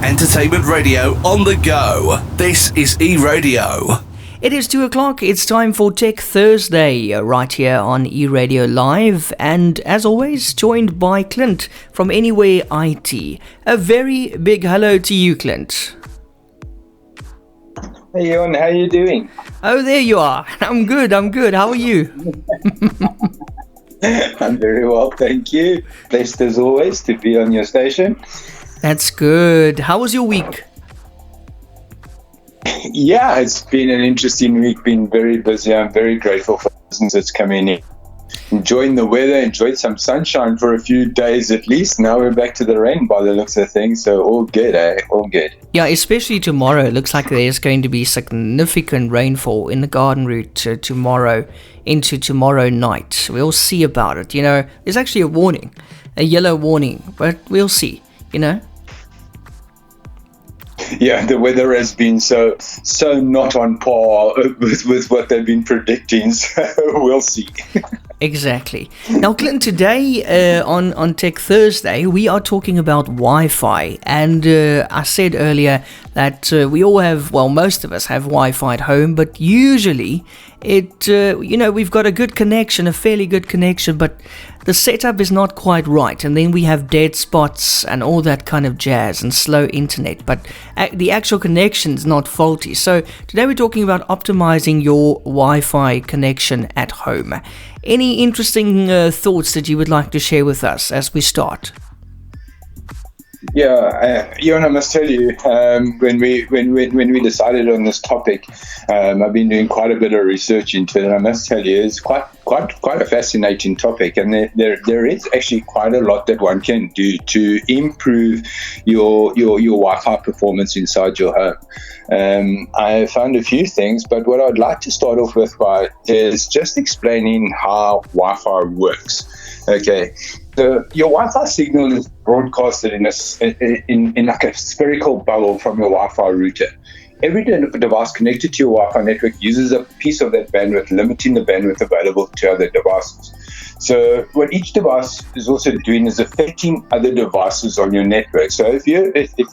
Entertainment radio on the go. This is eRadio. It is 2 o'clock. It's time for Tech Thursday, right here on eRadio Live. And as always, joined by Clint from Anywhere I.T. A very big hello to you, Clint. Hey, Jon, how are you doing? Oh, there you are. I'm good. How are you? I'm very well, thank you. Blessed as always to be on your station. That's good. How was your week? Yeah, it's been an interesting week, been very busy. I'm very grateful for the business that's coming in. Enjoying the weather, enjoyed some sunshine for a few days at least. Now we're back to the rain by the looks of things, so all good, all good. Yeah, especially tomorrow. It looks like there's going to be significant rainfall in the garden route tomorrow into tomorrow night. We'll see about it. There's actually a warning, a yellow warning, but we'll see, Yeah, the weather has been so not on par with what they've been predicting, so we'll see. Exactly. Now, Clint, today on Tech Thursday, we are talking about Wi-Fi. And I said earlier that we all have, well, most of us have Wi-Fi at home, but usually we've got a good connection, a fairly good connection, but the setup is not quite right. And then we have dead spots and all that kind of jazz and slow internet, but the actual connection is not faulty. So today we're talking about optimizing your Wi-Fi connection at home. Any interesting thoughts that you would like to share with us as we start? Yeah, Jon, I must tell you, when we decided on this topic, I've been doing quite a bit of research into it, and I must tell you, it's quite a fascinating topic, and there is actually quite a lot that one can do to improve your Wi-Fi performance inside your home. I found a few things, but what I'd like to start off with is just explaining how Wi-Fi works. Okay. So your Wi-Fi signal is broadcasted in like a spherical bubble from your Wi-Fi router. Every device connected to your Wi-Fi network uses a piece of that bandwidth, limiting the bandwidth available to other devices. So what each device is also doing is affecting other devices on your network. So if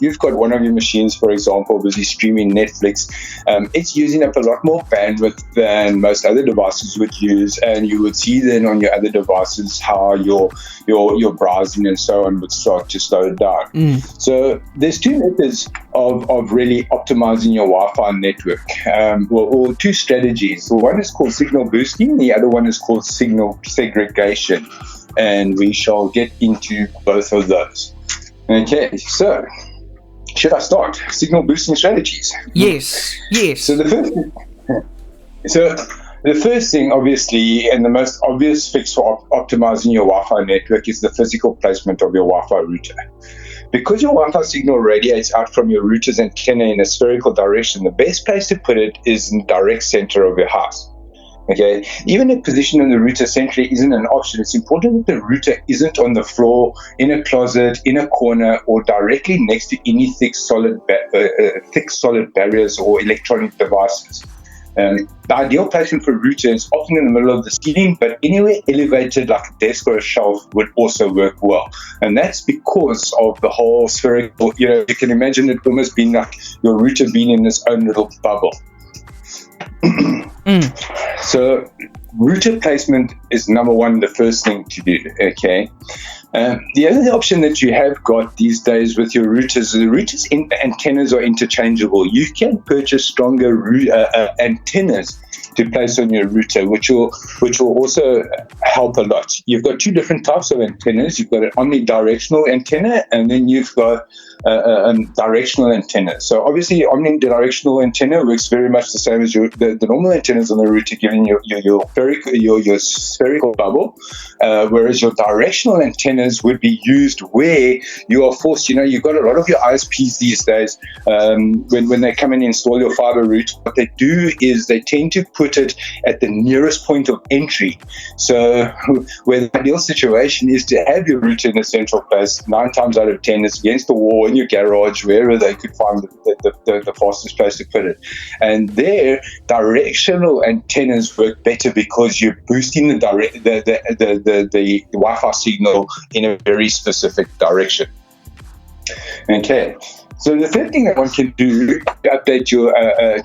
you've got one of your machines, for example, busy streaming Netflix, it's using up a lot more bandwidth than most other devices would use, and you would see then on your other devices how your browsing and so on would start to slow down. So there's two methods of really optimizing your Wi-Fi network, or two strategies. So one is called signal boosting, the other one is called signal segregation, and we shall get into both of those. Okay, so should I start? Signal boosting strategies. Yes. So the first thing, obviously, and the most obvious fix for optimizing your Wi-Fi network is the physical placement of your Wi-Fi router. Because your Wi-Fi signal radiates out from your router's antenna in a spherical direction, the best place to put it is in the direct center of your house. Okay, even if positioning the router centrally isn't an option, it's important that the router isn't on the floor, in a closet, in a corner, or directly next to any thick solid barriers or electronic devices. The ideal placement for a router is often in the middle of the ceiling, but anywhere elevated like a desk or a shelf would also work well. And that's because of the whole spherical, you can imagine it almost being like your router being in its own little bubble. So router placement is number one, the first thing to do, okay? The other option that you have got these days with your routers, the routers antennas are interchangeable. You can purchase stronger antennas to place on your router, which will also help a lot. You've got two different types of antennas. You've got an omnidirectional antenna, and then you've got a directional antenna. So obviously, omnidirectional antenna works very much the same as the normal antennas on the router, giving your spherical bubble, whereas your directional antennas would be used where you are forced. You've got a lot of your ISPs these days, when they come and install your fiber router, what they do is they tend to put it at the nearest point of entry. So where the ideal situation is to have your router in a central place, 9 times out of 10 it's against the wall in your garage, wherever they could find the fastest place to put it. And there, directional antennas work better because you're boosting the Wi-Fi signal in a very specific direction. Okay. So the third thing that one can do to update your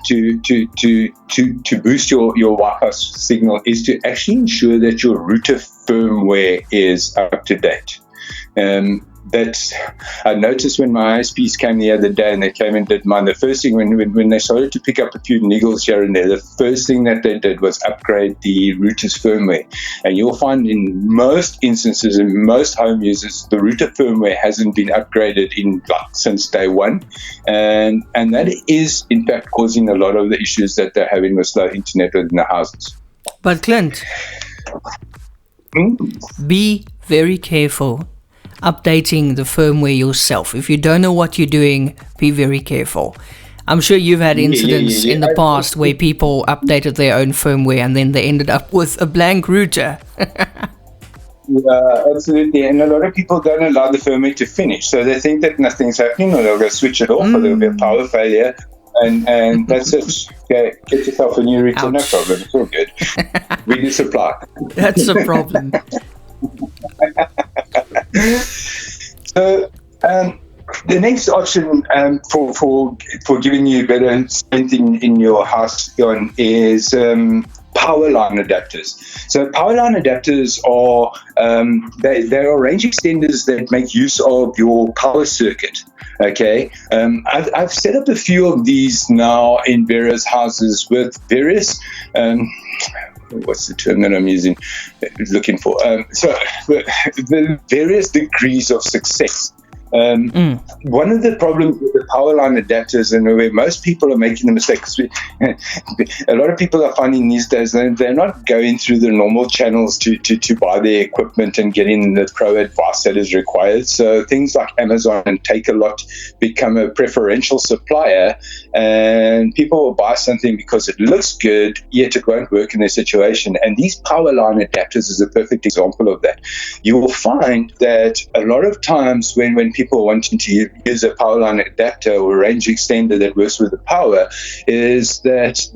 to boost your Wi-Fi signal is to actually ensure that your router firmware is up to date. That I noticed when my ISPs came the other day and they came and did mine. The first thing when they started to pick up a few niggles here and there, the first thing that they did was upgrade the router's firmware. And you'll find in most instances, in most home users, the router firmware hasn't been upgraded since day one, and that is in fact causing a lot of the issues that they're having with slow internet within the houses. But Clint, be very careful updating the firmware yourself. If you don't know what you're doing, be very careful. I'm sure you've had incidents in the past where people updated their own firmware and then they ended up with a blank router. Yeah, absolutely. And a lot of people don't allow the firmware to finish. So they think that nothing's happening, or they'll go switch it off, or there'll be a power failure. And that's it. Okay, get yourself a new router, no problem. It's all good. We do supply. That's a problem. So the next option for giving you better strength in your house is power line adapters. So power line adapters are they are range extenders that make use of your power circuit. Okay, I've set up a few of these now in various houses with various what's the term that I'm looking for? So the various degrees of success. One of the problems with the power line adapters, and where most people are making the mistake, a lot of people are finding these days they're not going through the normal channels to buy their equipment and getting the pro advice that is required. So things like Amazon and Take-A-Lot become a preferential supplier, and people will buy something because it looks good, yet it won't work in their situation. And these power line adapters is a perfect example of that. You will find that a lot of times when people are wanting to use a power line adapter or a range extender that works with the power, is that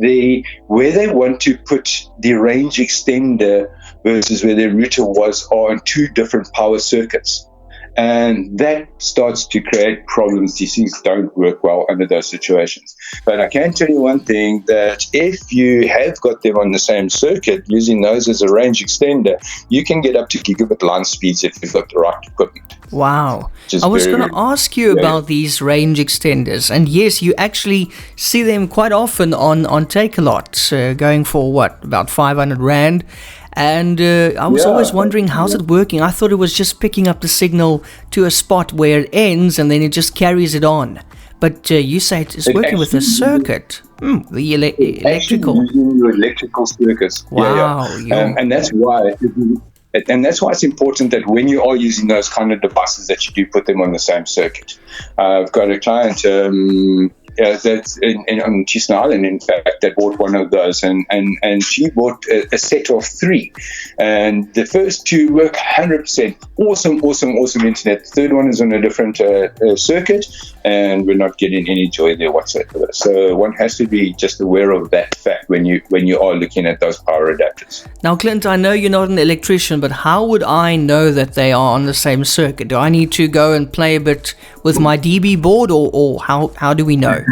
where they want to put the range extender versus where their router was are on two different power circuits. And that starts to create problems. These things don't work well under those situations. But I can tell you one thing, that if you have got them on the same circuit, using those as a range extender, you can get up to gigabit line speeds if you've got the right equipment. Wow. I was going to ask you about these range extenders. And yes, you actually see them quite often on Take-A-Lot, going for about 500 Rand. And I was always wondering, how's it working? I thought it was just picking up the signal to a spot where it ends and then it just carries it on. But you say it's working with a circuit. The electrical. Using your electrical circuits. Wow. And that's why. And that's why it's important that when you are using those kind of devices, that you do put them on the same circuit. I've got a client that's on Cheeston Island, in fact, that bought one of those, and she bought a set of 3, and the first 2 work 100%. Awesome internet. The third one is on a different circuit, and we're not getting any joy there whatsoever. So one has to be just aware of that fact when you are looking at those power adapters. Now, Clint, I know you're not an electrician, but how would I know that they are on the same circuit? Do I need to go and play a bit with my DB board, or how do we know?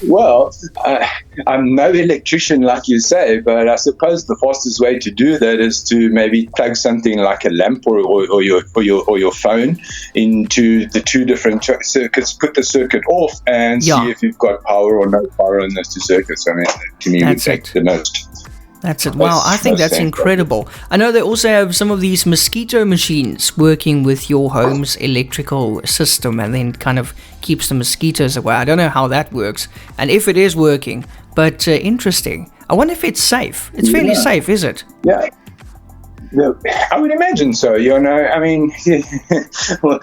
Well, I'm no electrician like you say, but I suppose the fastest way to do that is to maybe plug something like a lamp or your phone into the 2 different circuits, put the circuit off, and see if you've got power or no power on those 2 circuits. I mean, to me, would take the most. That's it. Wow, I think that's incredible. I know they also have some of these mosquito machines working with your home's electrical system and then kind of keeps the mosquitoes away. I don't know how that works and if it is working, but interesting. I wonder if it's safe. It's fairly safe, is it? Yeah. I would imagine so. I mean, well,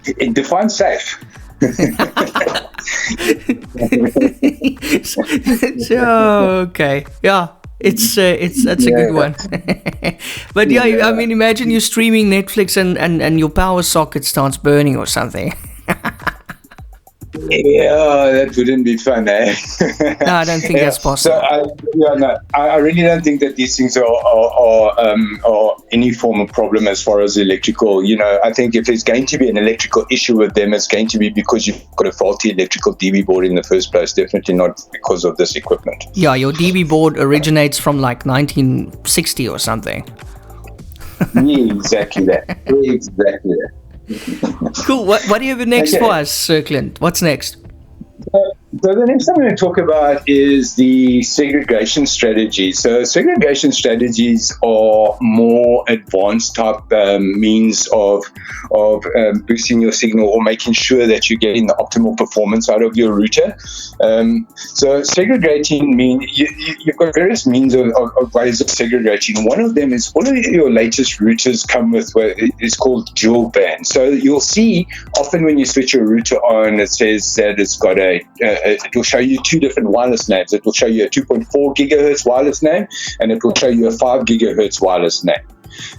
it defines safe. Okay. Yeah. That's a good one. But I mean, imagine you're streaming Netflix and your power socket starts burning or something. Yeah, that wouldn't be fun, eh? No, I don't think that's possible. So I really don't think that these things are any form of problem as far as electrical. I think if there's going to be an electrical issue with them, it's going to be because you've got a faulty electrical DB board in the first place. Definitely not because of this equipment. Yeah, your DB board originates from like 1960 or something. Yeah, exactly that. Exactly that. Cool. What do you have next for us, Clint? What's next? So the next thing I'm going to talk about is the segregation strategy. So segregation strategies are more advanced type means of boosting your signal or making sure that you're getting the optimal performance out of your router. So segregating means you've got various means of ways of segregating. One of them is all of your latest routers come with what is called dual band. So you'll see often when you switch your router on, it says that it's got it will show you two different wireless names. It will show you a 2.4 gigahertz wireless name, and it will show you a 5 gigahertz wireless name.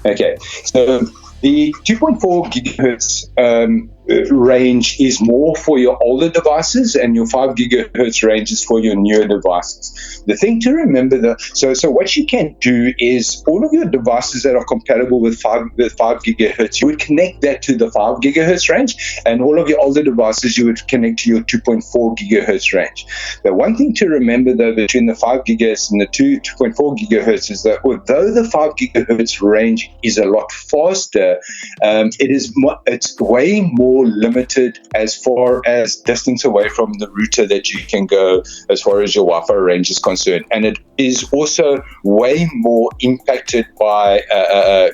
Okay, so the 2.4 gigahertz range is more for your older devices, and your 5 gigahertz range is for your newer devices. The thing to remember, so what you can do is all of your devices that are compatible with 5 gigahertz, you would connect that to the 5 gigahertz range, and all of your older devices you would connect to your 2.4 gigahertz range. The one thing to remember though between the 5 gigahertz and the 2.4 gigahertz is that although the 5 gigahertz range is a lot faster, it's way more limited as far as distance away from the router that you can go as far as your Wi-Fi range is concerned, and it is also way more impacted by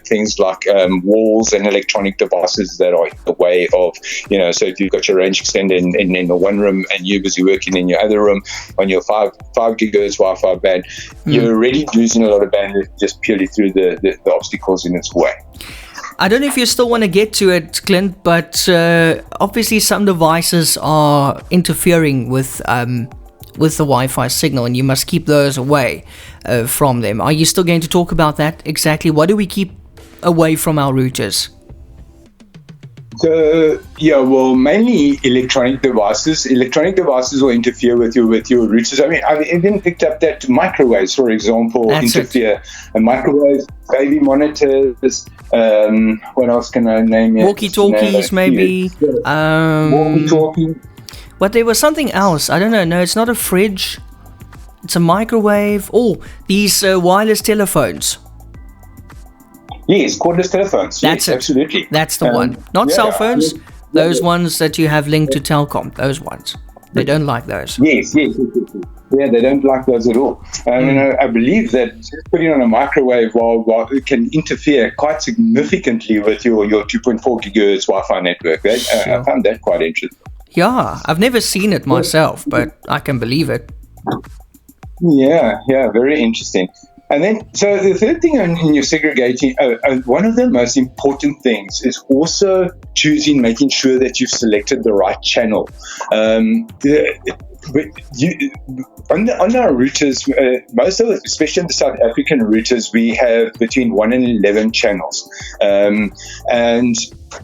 things like walls and electronic devices that are in the way of, so if you've got your range extender in the one room and you're busy working in your other room on your 5 gigahertz Wi-Fi band, you're already losing a lot of bandwidth just purely through the obstacles in its way. I don't know if you still want to get to it, Clint, but obviously some devices are interfering with the Wi-Fi signal, and you must keep those away from them. Are you still going to talk about that exactly? What do we keep away from our routers? So, mainly electronic devices. Electronic devices will interfere with your routers. I mean, I've even picked up that microwaves, for example, interfere. And microwaves, baby monitors. What else can I name? Walkie-talkies, maybe. Walkie-talkie. But there was something else. I don't know. No, it's not a fridge. It's a microwave. Oh, these wireless telephones. Yes, cordless telephones. That's it. Absolutely. That's the one. Not cell phones. Those ones that you have linked to Telcom. Those ones. They don't like those. Yes. Yeah, they don't like those at all. I believe that just putting on a microwave while it can interfere quite significantly with your 2.4 gigahertz Wi-Fi network. I found that quite interesting. Yeah, I've never seen it myself, but I can believe it. Yeah, very interesting. And then, so the third thing in your segregating, one of the most important things is also making sure that you've selected the right channel. On our routers, most of it, especially in the South African routers, we have between 1 and 11 channels. And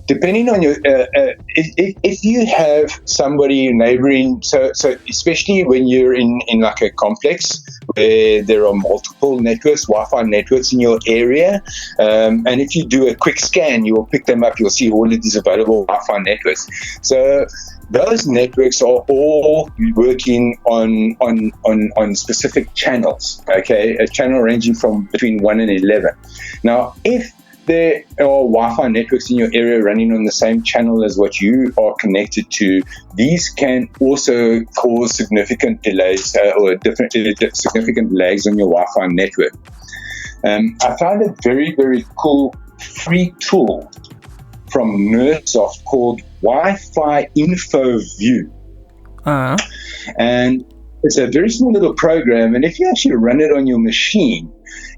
depending on your, if you have somebody neighboring, so especially when you're in like a complex where there are multiple networks, Wi-Fi networks in your area, and if you do a quick scan, you will pick them up. You'll see all of these available Wi-Fi networks. So those networks are all working on specific channels. Okay, a channel ranging from between 1 and 11. Now, if there are Wi-Fi networks in your area running on the same channel as what you are connected to, these can also cause significant delays or significant lags on your Wi-Fi network. I found a very, very cool free tool from Nerdsoft called Wi-Fi Info View. And it's a very small little program, and if you actually run it on your machine,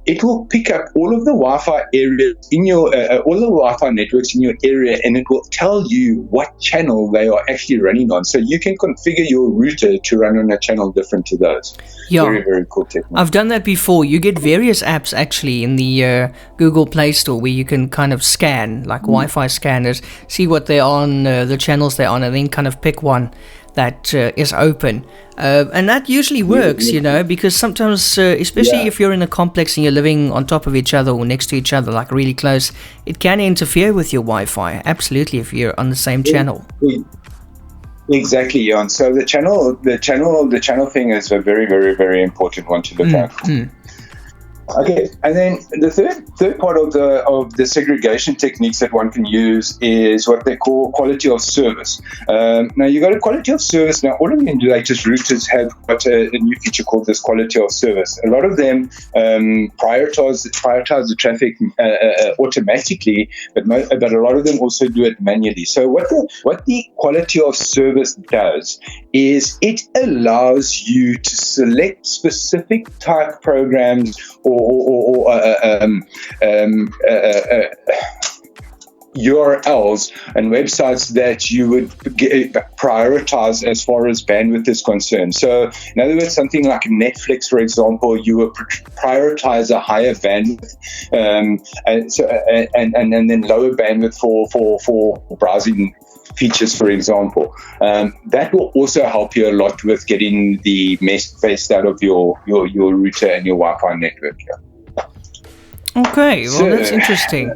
it will pick up all of the Wi-Fi areas in your all the Wi-Fi networks in your area, and it will tell you what channel they are actually running on. So you can configure your router to run on a channel different to those. Yeah, very, very cool technique. I've done that before. You get various apps actually in the Google Play Store where you can kind of scan, like Wi-Fi scanners, see what they're on, the channels they're on, and then kind of pick one that is open. And that usually works, because sometimes, especially if you're in a complex and you're living on top of each other or next to each other, like really close, it can interfere with your Wi-Fi. Absolutely, if you're on the same channel. Exactly, Jan. So the channel thing is a very, very, very important one to look at. Okay, and then the third part of the segregation techniques that one can use is what they call quality of service. Now you got a quality of service. Now all of the latest routers have got a new feature called this quality of service. A lot of them prioritize the traffic automatically, but a lot of them also do it manually. So what the quality of service does is it allows you to select specific type programs or URLs and websites that you would prioritize as far as bandwidth is concerned. So, in other words, something like Netflix, for example, you would prioritize a higher bandwidth, and then lower bandwidth for browsing features, for example. That will also help you a lot with getting the best out of your router and your Wi-Fi network. Okay, well, that's interesting.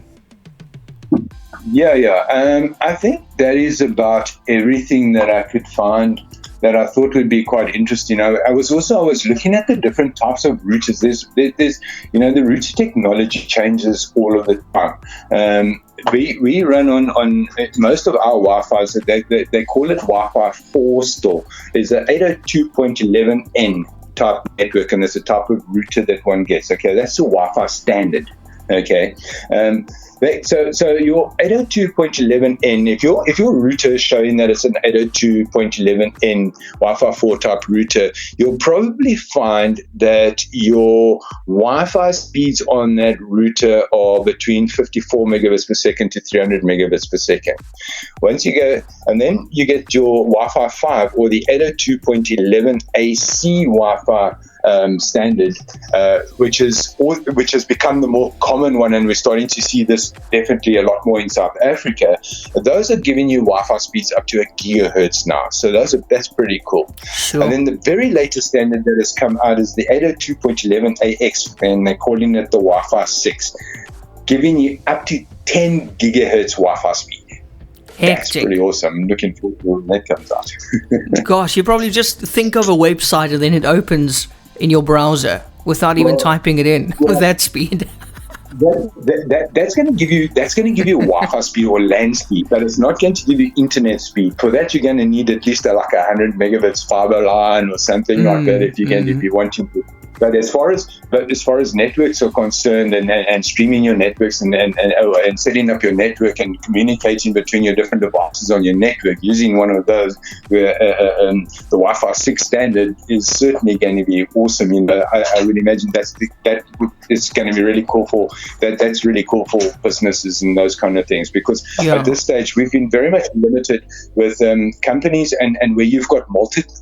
I think that is about everything that I could find that I thought would be quite interesting. I was looking at the different types of routers. There's the router technology changes all of the time. We run on most of our Wi-Fi's. They call it Wi-Fi 4 still. There's an 802.11n type network, and there's a type of router that one gets. Okay, that's the Wi-Fi standard. Okay, so your 802.11n, if your router is showing that it's an 802.11n Wi-Fi 4 type router, you'll probably find that your Wi-Fi speeds on that router are between 54 megabits per second to 300 megabits per second. Once you go, and then you get your Wi-Fi 5 or the 802.11 AC Wi-Fi standard, which has become the more common one, and we're starting to see this definitely a lot more in South Africa. Those are giving you Wi-Fi speeds up to 1 gigahertz now, so that's pretty cool. Sure. And then the very latest standard that has come out is the 802.11ax, and they're calling it the Wi-Fi 6, giving you up to 10 gigahertz Wi-Fi speed. Hectic. That's pretty awesome. I'm looking forward to when that comes out. Gosh, you probably just think of a website and then it opens in your browser without even typing it in with that speed. That's going to give you Wi-Fi speed or LAN speed, but it's not going to give you internet speed. For that, you're going to need at least like 100 megabits fiber line or something like that if you want to. But as far as networks are concerned, and streaming your networks and setting up your network and communicating between your different devices on your network using one of those, the Wi-Fi 6 standard is certainly going to be awesome. I would imagine that is going to be really cool for that. That's really cool for businesses and those kind of things, because at this stage we've been very much limited with companies and where you've got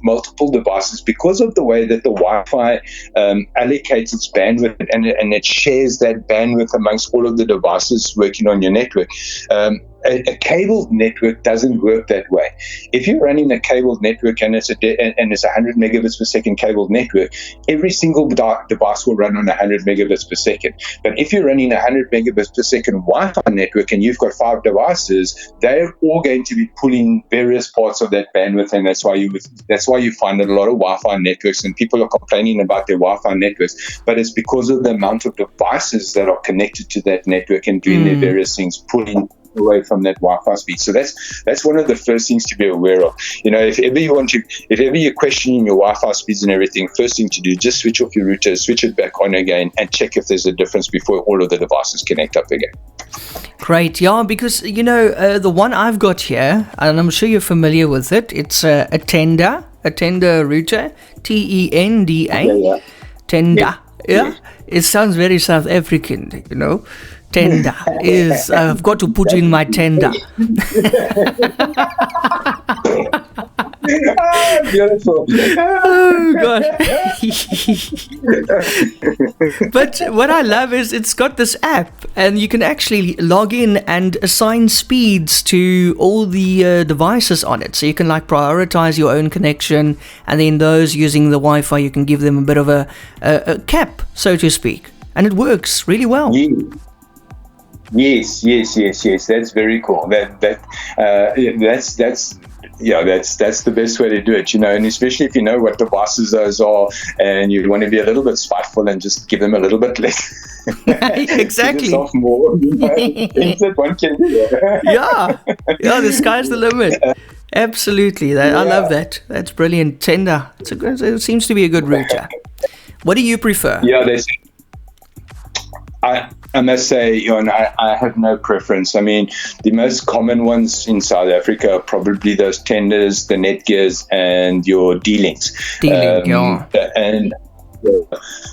multiple devices because of the way that the Wi-Fi allocates its bandwidth and it shares that bandwidth amongst all of the devices working on your network. A cabled network doesn't work that way. If you're running a cabled network and it's 100 megabits per second cabled network, every single device will run on 100 megabits per second. But if you're running 100 megabits per second Wi-Fi network and you've got 5 devices, they're all going to be pulling various parts of that bandwidth, and that's why you find that a lot of Wi-Fi networks, and people are complaining about their Wi-Fi networks, but it's because of the amount of devices that are connected to that network and doing their various things, pulling away from that Wi-Fi speed. So that's one of the first things to be aware of. If ever you're questioning your Wi-Fi speeds and everything, first thing to do, just switch off your router, switch it back on again, and check if there's a difference before all of the devices connect up again. Great, yeah, because the one I've got here, and I'm sure you're familiar with it. It's a Tenda router, TENDA, Tenda. Yeah, it sounds very South African, Tender is, I've got to put in my tender. Beautiful. Oh, God. But what I love is it's got this app, and you can actually log in and assign speeds to all the devices on it. So you can like prioritize your own connection, and then those using the Wi-Fi, you can give them a bit of a cap, so to speak, and it works really well. Yes. That's very cool. That's the best way to do it, and especially if you know what devices those are, and you want to be a little bit spiteful and just give them a little bit less. Exactly. More, one can do. Yeah, the sky's the limit. Absolutely. I love that. That's brilliant. Tender. It seems to be a good router. What do you prefer? Yeah, I must say, I have no preference. I mean, the most common ones in South Africa are probably those tenders, the Netgears, and your D-Links. Yeah. And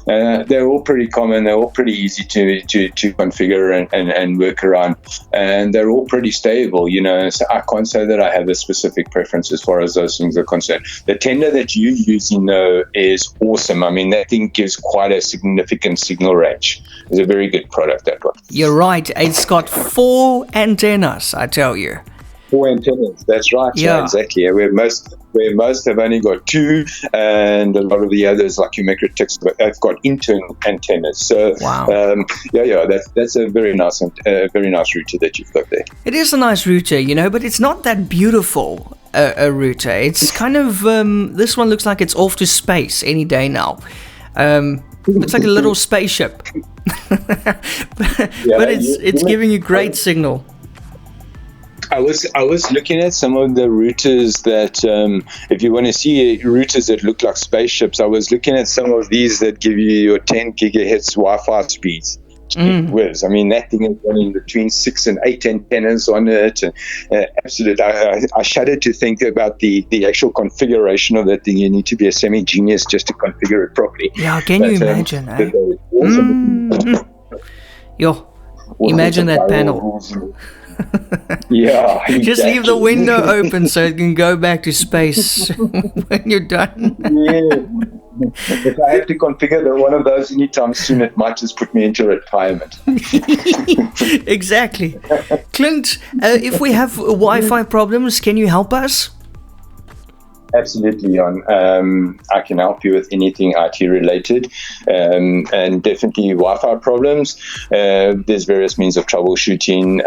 they're all pretty common. They're all pretty easy to configure and work around, and they're all pretty stable. So I can't say that I have a specific preference as far as those things are concerned. The tender that you're using though is awesome. I mean, that thing gives quite a significant signal range. It's a very good product, that one. You're right. It's got 4 antennas, I tell you. 4 antennas. That's right. Yeah, exactly. Where most have only got 2, and a lot of the others, like your Microtex, have got internal antennas. So, wow. That's a very nice router that you've got there. It is a nice router, but it's not that beautiful a router. It's kind of this one looks like it's off to space any day now. It's like a little spaceship, but it's giving you great signal. I was looking at some of the routers that, if you want to see routers that look like spaceships, I was looking at some of these that give you your 10 gigahertz Wi-Fi speeds. Whiz. I mean, that thing is running between 6 and 8 antennas on it. Absolutely. I shudder to think about the actual configuration of that thing. You need to be a semi-genius just to configure it properly. Yeah, can you imagine? Imagine that panel. Yeah, exactly. Just leave the window open so it can go back to space when you're done. Yeah. If I have to configure one of those anytime soon, it might just put me into retirement. Exactly. Clint, if we have Wi-Fi problems, can you help us? Absolutely, Jan. I can help you with anything IT related, and definitely Wi-Fi problems. There's various means of troubleshooting.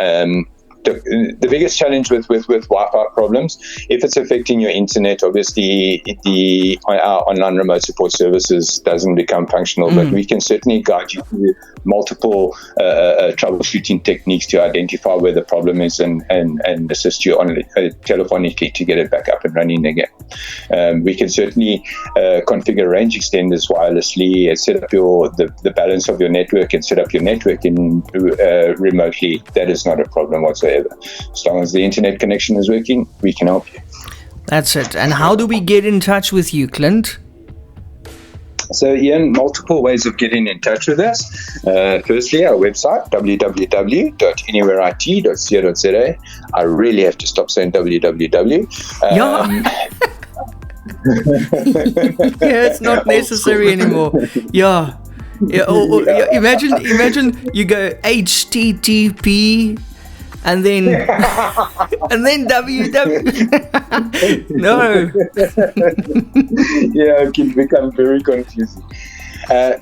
The biggest challenge with Wi-Fi problems, if it's affecting your internet, obviously our online remote support services doesn't become functional, but we can certainly guide you through multiple troubleshooting techniques to identify where the problem is and assist you on telephonically to get it back up and running again. We can certainly configure range extenders wirelessly and set up the balance of your network and set up your network remotely. That is not a problem whatsoever. As long as the internet connection is working, we can help you. That's it. And how do we get in touch with you, Clint? So, Ian, multiple ways of getting in touch with us. Firstly, our website, www.anywhereIT.co.za. I really have to stop saying www. Yeah, it's not necessary anymore. Yeah. Imagine you go HTTP and then www. No. Yeah, it can become very confusing.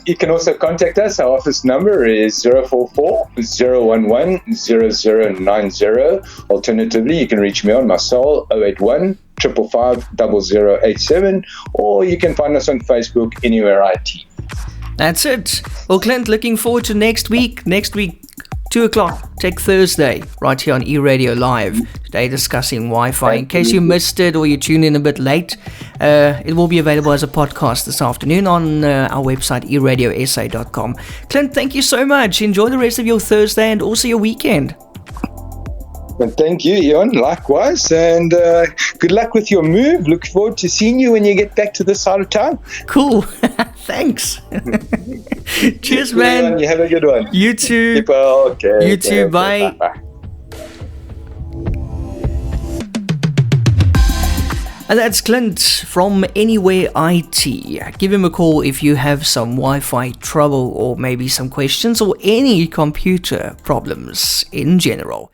You can also contact us. Our office number is 044-011-0090. Alternatively, you can reach me on my cell 081 555 0087, or you can find us on Facebook, Anywhere I.T. That's it. Well, Clint, looking forward to next week. 2 o'clock, Tech Thursday, right here on eRadio Live. Today discussing Wi-Fi. In case you missed it or you tuned in a bit late, it will be available as a podcast this afternoon on our website, eRadioSA.com. Clint, thank you so much. Enjoy the rest of your Thursday and also your weekend. And thank you, Ian. Likewise. And good luck with your move. Look forward to seeing you when you get back to this side of town. Cool. Thanks. Cheers, man. Ian, you have a good one. You too. Okay. You too. Bye. Bye. And that's Clint from Anywhere IT. Give him a call if you have some Wi-Fi trouble or maybe some questions or any computer problems in general.